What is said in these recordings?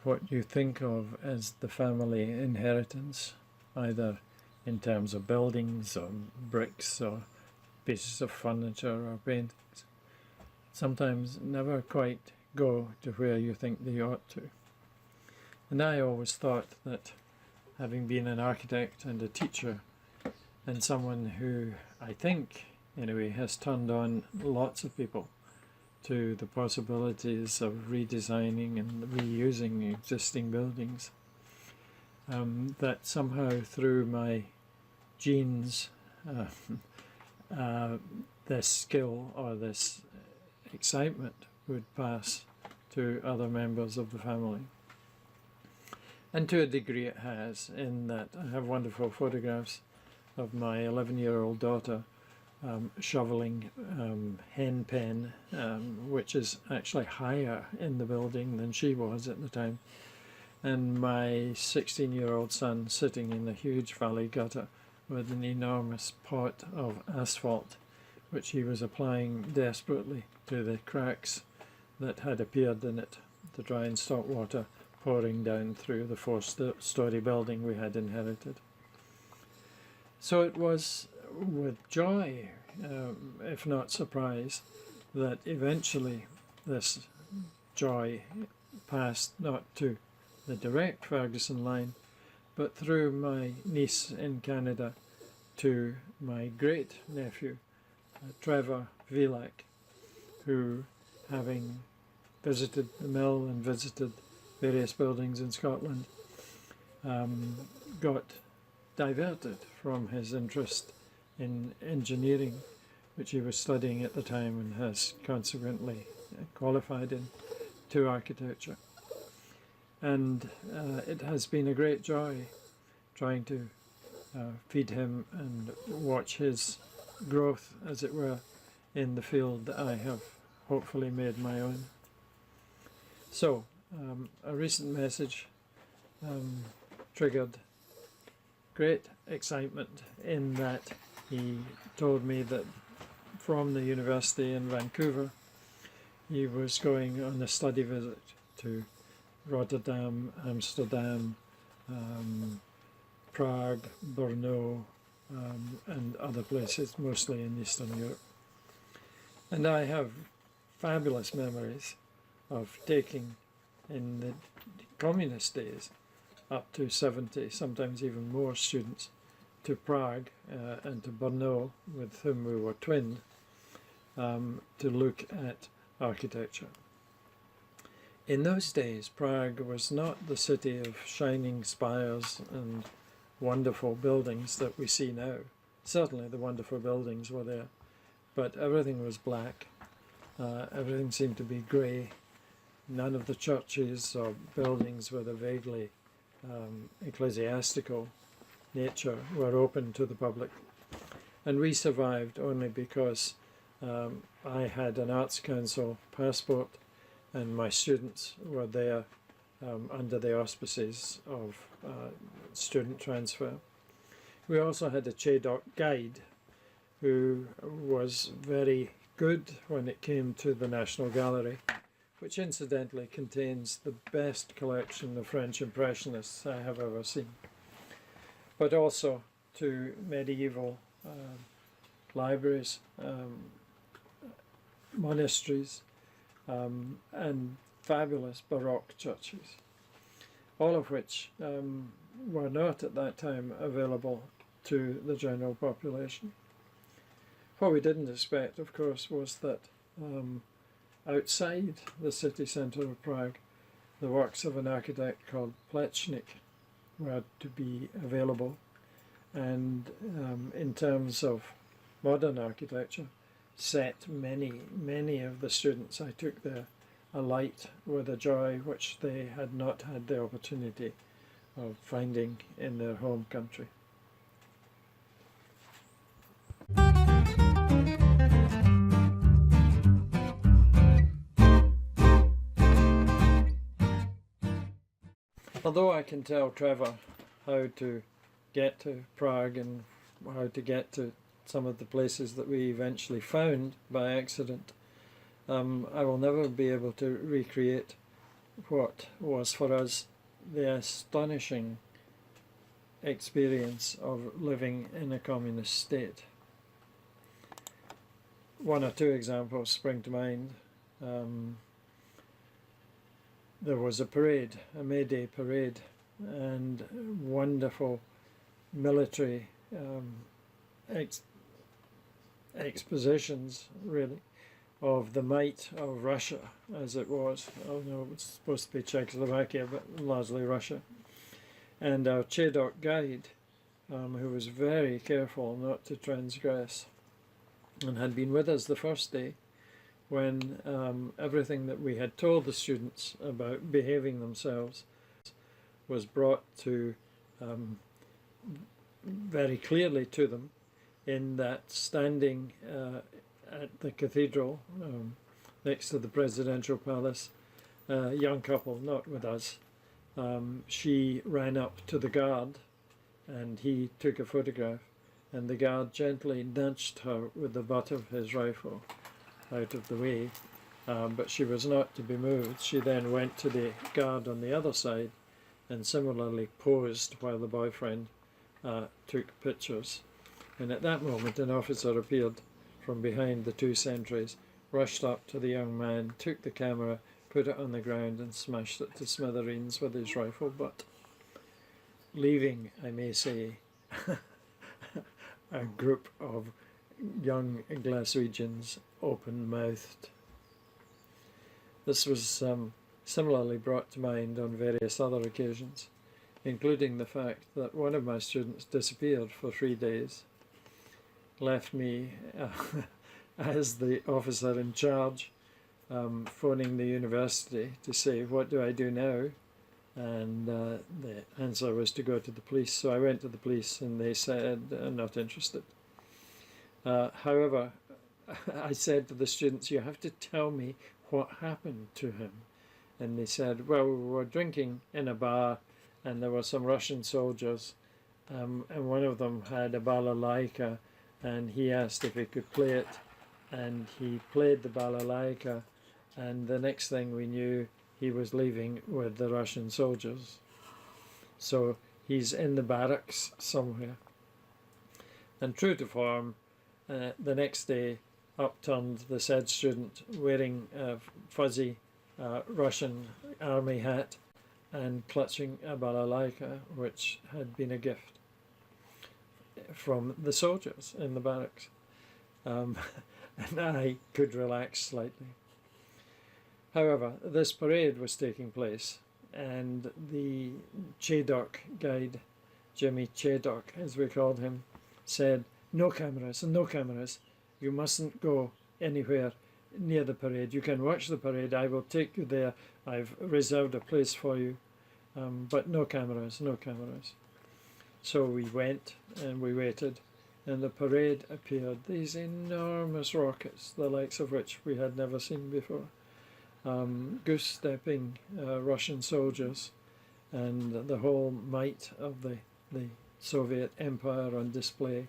what you think of as the family inheritance, either in terms of buildings or bricks or pieces of furniture or paintings, sometimes never quite go to where you think they ought to. And I always thought that, having been an architect and a teacher, and someone who, I think, anyway, has turned on lots of people to the possibilities of redesigning and reusing existing buildings, that somehow through my genes, this skill or this excitement would pass to other members of the family. And to a degree it has, in that I have wonderful photographs of my 11-year-old daughter shoveling hen pen, which is actually higher in the building than she was at the time, and my 16-year-old son sitting in a huge valley gutter with an enormous pot of asphalt, which he was applying desperately to the cracks that had appeared in it to try and stop water pouring down through the four-story building we had inherited. So it was with joy, if not surprise, that eventually this joy passed not to the direct Ferguson line, but through my niece in Canada to my great-nephew, Trevor Vilak, who, having visited the mill and visited various buildings in Scotland, got diverted from his interest in engineering, which he was studying at the time and has consequently qualified in, to architecture. And it has been a great joy trying to feed him and watch his growth, as it were, in the field that I have hopefully made my own. So, a recent message triggered great excitement in that he told me that from the university in Vancouver he was going on a study visit to Rotterdam, Amsterdam, Prague, Brno, and other places, mostly in Eastern Europe. And I have fabulous memories of taking, in the communist days, up to 70, sometimes even more students to Prague and to Brno, with whom we were twinned, to look at architecture. In those days, Prague was not the city of shining spires and wonderful buildings that we see now. Certainly the wonderful buildings were there, but everything was black. Everything seemed to be grey. None of the churches or buildings with a vaguely ecclesiastical nature were open to the public. And we survived only because I had an Arts Council passport and my students were there under the auspices of student transfer. We also had a Chédoc guide who was very good when it came to the National Gallery, which incidentally contains the best collection of French Impressionists I have ever seen, but also to medieval libraries, monasteries, and fabulous Baroque churches, all of which were not at that time available to the general population. What we didn't expect, of course, was that outside the city centre of Prague, the works of an architect called Plečnik were to be available, and in terms of modern architecture, set many of the students I took there alight with a joy which they had not had the opportunity of finding in their home country. Although I can tell Trevor how to get to Prague and how to get to some of the places that we eventually found by accident, I will never be able to recreate what was for us the astonishing experience of living in a communist state. One or two examples spring to mind. There was a parade, a May Day parade, and wonderful military expositions, really, of the might of Russia, as it was. Although it was supposed to be Czechoslovakia, but largely Russia. And our Chedok guide, who was very careful not to transgress, and had been with us the first day, when everything that we had told the students about behaving themselves was brought to very clearly to them, in that standing at the cathedral next to the presidential palace, a young couple, not with us, she ran up to the guard and he took a photograph, and the guard gently nudged her with the butt of his rifle out of the way, but she was not to be moved. She then went to the guard on the other side and similarly posed while the boyfriend took pictures. And at that moment an officer appeared from behind the two sentries, rushed up to the young man, took the camera, put it on the ground and smashed it to smithereens with his rifle butt, leaving, I may say, a group of young Glaswegians open-mouthed. This was similarly brought to mind on various other occasions, including the fact that one of my students disappeared for 3 days, left me as the officer in charge, phoning the university to say, what do I do now? And the answer was to go to the police. So I went to the police and they said, not interested. However, I said to the students, you have to tell me what happened to him. And they said, well, we were drinking in a bar and there were some Russian soldiers, and one of them had a balalaika, and he asked if he could play it, and he played the balalaika, and the next thing we knew, he was leaving with the Russian soldiers. So he's in the barracks somewhere. And true to form, the next day up turned the said student wearing a fuzzy Russian army hat and clutching a balalaika, which had been a gift from the soldiers in the barracks. And I could relax slightly. However, this parade was taking place, and the Chedok guide, Jimmy Chedok as we called him, said, no cameras, no cameras. You mustn't go anywhere near the parade. You can watch the parade. I will take you there. I've reserved a place for you. But no cameras, no cameras. So we went and we waited, and the parade appeared. These enormous rockets, the likes of which we had never seen before. Goose-stepping Russian soldiers, and the whole might of the Soviet Empire on display.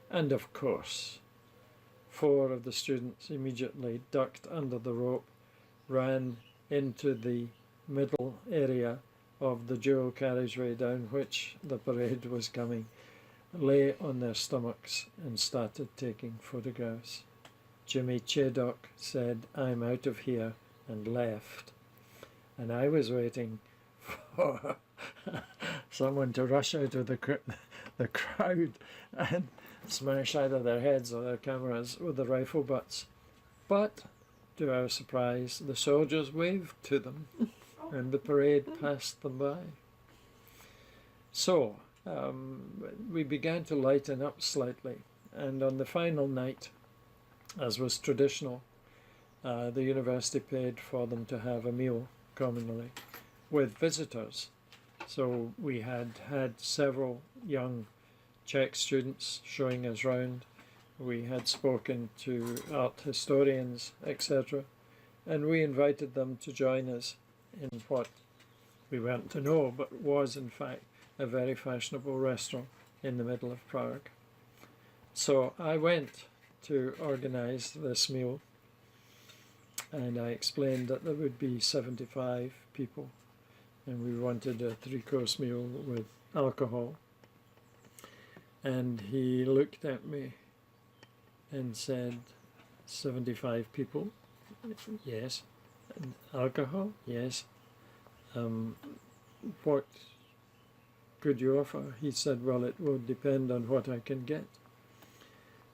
And of course, 4 of the students immediately ducked under the rope, ran into the middle area of the dual carriageway down which the parade was coming, lay on their stomachs and started taking photographs. Jimmy Chedok said, I'm out of here, and left. And I was waiting for someone to rush out of the crowd and smash either their heads or their cameras with the rifle butts. But, to our surprise, the soldiers waved to them and the parade passed them by. So, we began to lighten up slightly, and on the final night, as was traditional, the university paid for them to have a meal communally with visitors. So we had several young Czech students showing us round. We had spoken to art historians, etc. And we invited them to join us in what we weren't to know, but was in fact a very fashionable restaurant in the middle of Prague. So I went to organize this meal, and I explained that there would be 75 people, and we wanted a 3-course meal with alcohol. And he looked at me and said, 75 people? Yes. And alcohol? Yes. What could you offer? He said, well, it will depend on what I can get.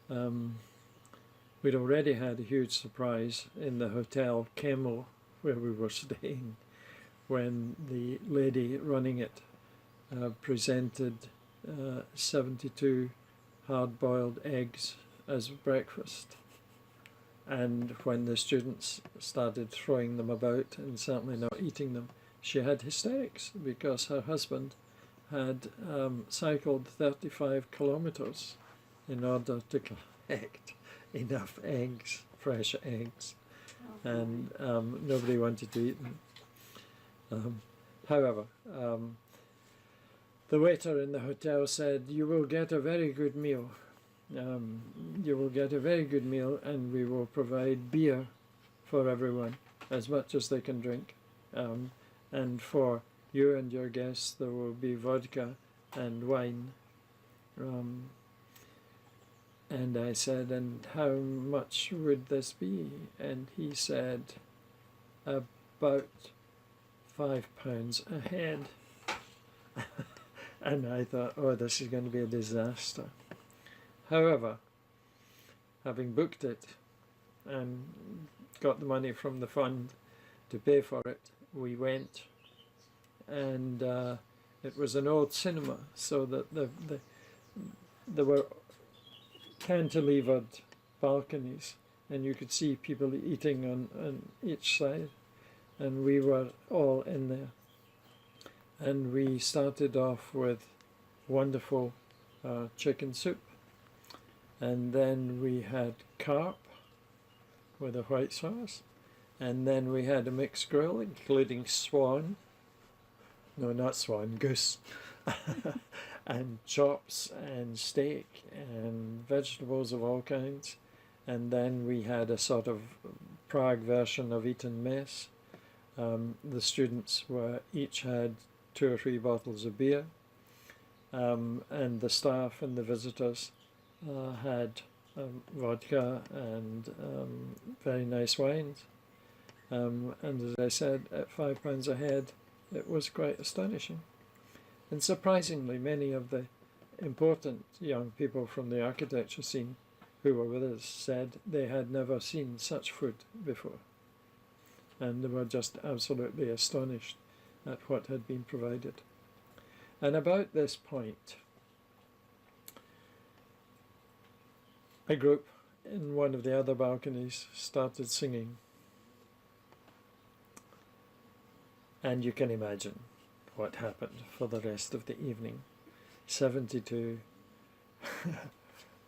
We'd already had a huge surprise in the Hotel Kemmel where we were staying when the lady running it presented 72 hard-boiled eggs as breakfast. And when the students started throwing them about and certainly not eating them, she had hysterics because her husband had cycled 35 kilometers in order to collect enough eggs, fresh eggs, and nobody wanted to eat them. However, the waiter in the hotel said, you will get a very good meal. You will get a very good meal, and we will provide beer for everyone, as much as they can drink. And for you and your guests, there will be vodka and wine. And I said, and how much would this be? And he said, about £5 a head. And I thought, oh, this is going to be a disaster. However, having booked it and got the money from the fund to pay for it, we went, and it was an old cinema, so that there were cantilevered balconies, and you could see people eating on each side, and we were all in there. And we started off with wonderful chicken soup, and then we had carp with a white sauce, and then we had a mixed grill including swan, no, not swan, goose, and chops and steak and vegetables of all kinds. And then we had a sort of Prague version of Eton mess. The students each had 2 or 3 bottles of beer, and the staff and the visitors had vodka and very nice wines. And as I said, at £5 a head, it was quite astonishing. And surprisingly, many of the important young people from the architecture scene who were with us said they had never seen such food before. And they were just absolutely astonished at what had been provided. And about this point, a group in one of the other balconies started singing. And you can imagine what happened for the rest of the evening. 72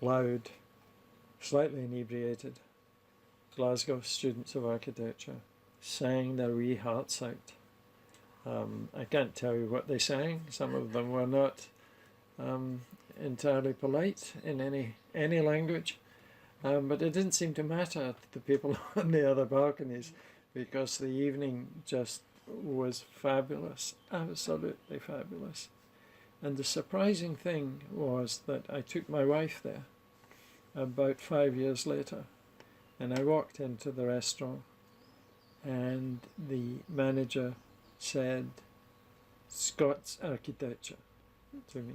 loud, slightly inebriated Glasgow students of architecture sang their wee hearts out. I can't tell you what they sang. Some of them were not entirely polite in any language, but it didn't seem to matter to the people on the other balconies, because the evening just was fabulous, absolutely fabulous. And the surprising thing was that I took my wife there about 5 years later, and I walked into the restaurant, and the manager said, "Scots architecture," to me.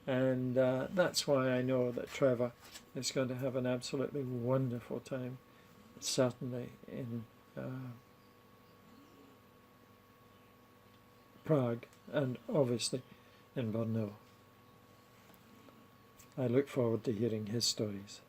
And that's why I know that Trevor is going to have an absolutely wonderful time, certainly in Prague and obviously in Brno. I look forward to hearing his stories.